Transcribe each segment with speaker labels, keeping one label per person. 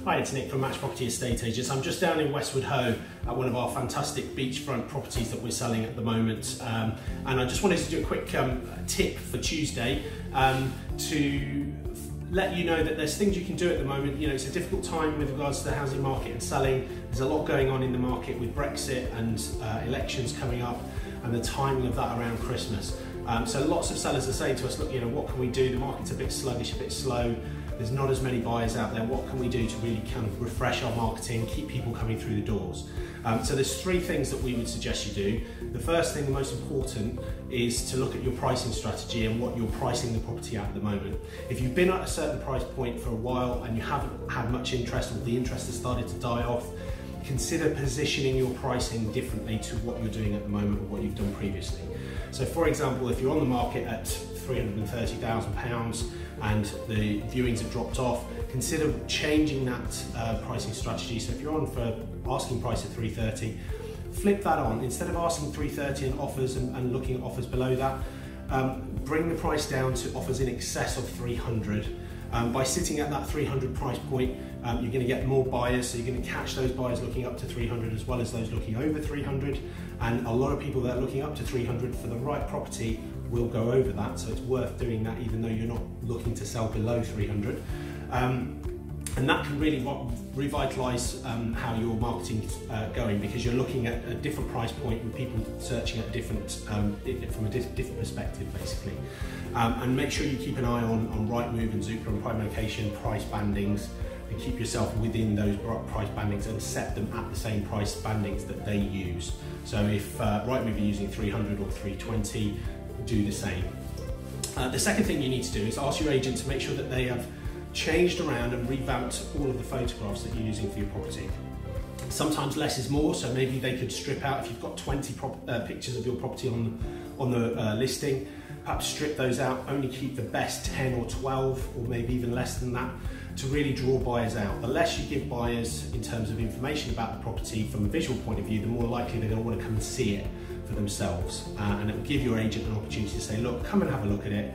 Speaker 1: Hi, it's Nick from Match Property Estate Agents. I'm just down in Westwood Ho at one of our fantastic beachfront properties that we're selling at the moment. And I just wanted to do a quick tip for Tuesday to let you know that there's things you can do at the moment. You know, it's a difficult time with regards to the housing market and selling. There's a lot going on in the market with Brexit and elections coming up and the timing of that around Christmas. So lots of sellers are saying to us, look, you know, what can we do? The market's a bit sluggish, a bit slow. There's not as many buyers out there. What can we do to really kind of refresh our marketing, keep people coming through the doors? So there's three things that we would suggest you do. The first thing, the most important, is to look at your pricing strategy and what you're pricing the property at the moment. If you've been at a certain price point for a while and you haven't had much interest, or the interest has started to die off, consider positioning your pricing differently to what you're doing at the moment or what you've done previously. So for example, if you're on the market at £330,000 and the viewings have dropped off, consider changing that pricing strategy. So if you're on for asking price at 330, flip that on. Instead of asking 330 and offers and looking at offers below that, bring the price down to offers in excess of 300. By sitting at that 300 price point, you're going to get more buyers, so you're going to catch those buyers looking up to 300 as well as those looking over 300. And a lot of people that are looking up to 300 for the right property will go over that, so it's worth doing that even though you're not looking to sell below 300. And that can really revitalise how your marketing's going, because you're looking at a different price point with people searching at different, from a different perspective, basically. And make sure you keep an eye on Rightmove and Zoopla and Prime Location price bandings, and keep yourself within those price bandings and set them at the same price bandings that they use. So if Rightmove are using 300 or 320, do the same. The second thing you need to do is ask your agent to make sure that they have changed around and revamped all of the photographs that you're using for your property. Sometimes less is more, so maybe they could strip out, if you've got 20 pictures of your property on the listing, perhaps strip those out, only keep the best 10 or 12 or maybe even less than that to really draw buyers out. The less you give buyers in terms of information about the property from a visual point of view, the more likely they're going to want to come and see it for themselves. And it will give your agent an opportunity to say, look, come and have a look at it.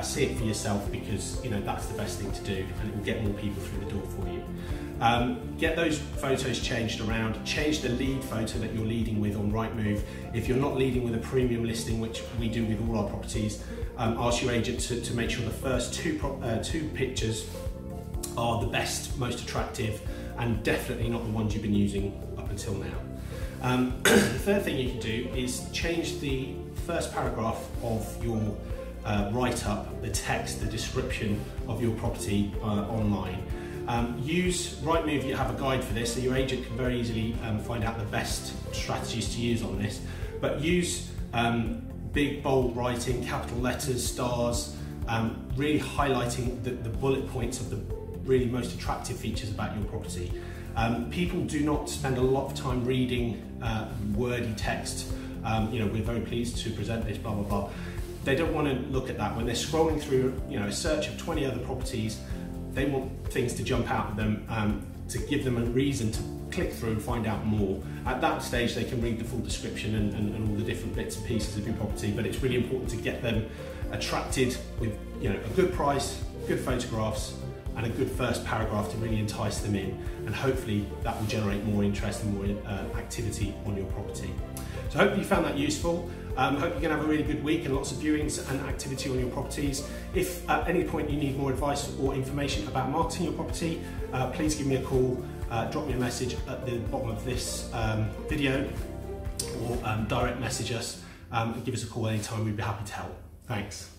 Speaker 1: See it for yourself, because you know that's the best thing to do, and it will get more people through the door for you. Get those photos changed around. Change the lead photo that you're leading with on Rightmove. If you're not leading with a premium listing, which we do with all our properties, ask your agent to make sure the first two pictures are the best, most attractive, and definitely not the ones you've been using up until now. The third thing you can do is change the first paragraph of your write-up, the text, the description of your property online. Use Rightmove. You have a guide for this, so your agent can very easily find out the best strategies to use on this. But use big bold writing, capital letters, stars, really highlighting the bullet points of the really most attractive features about your property. People do not spend a lot of time reading wordy text. You know, we're very pleased to present this, blah, blah, blah. They don't want to look at that. When they're scrolling through, you know, a search of 20 other properties, they want things to jump out at them, to give them a reason to click through and find out more. At that stage, they can read the full description and all the different bits and pieces of your property, but it's really important to get them attracted with, you know, a good price, good photographs, and a good first paragraph to really entice them in, and hopefully that will generate more interest and more activity on your property. So I hope you found that useful. Hope you're going to have a really good week and lots of viewings and activity on your properties. If at any point you need more advice or information about marketing your property, please give me a call, drop me a message at the bottom of this video, or direct message us and give us a call anytime. We'd be happy to help. Thanks.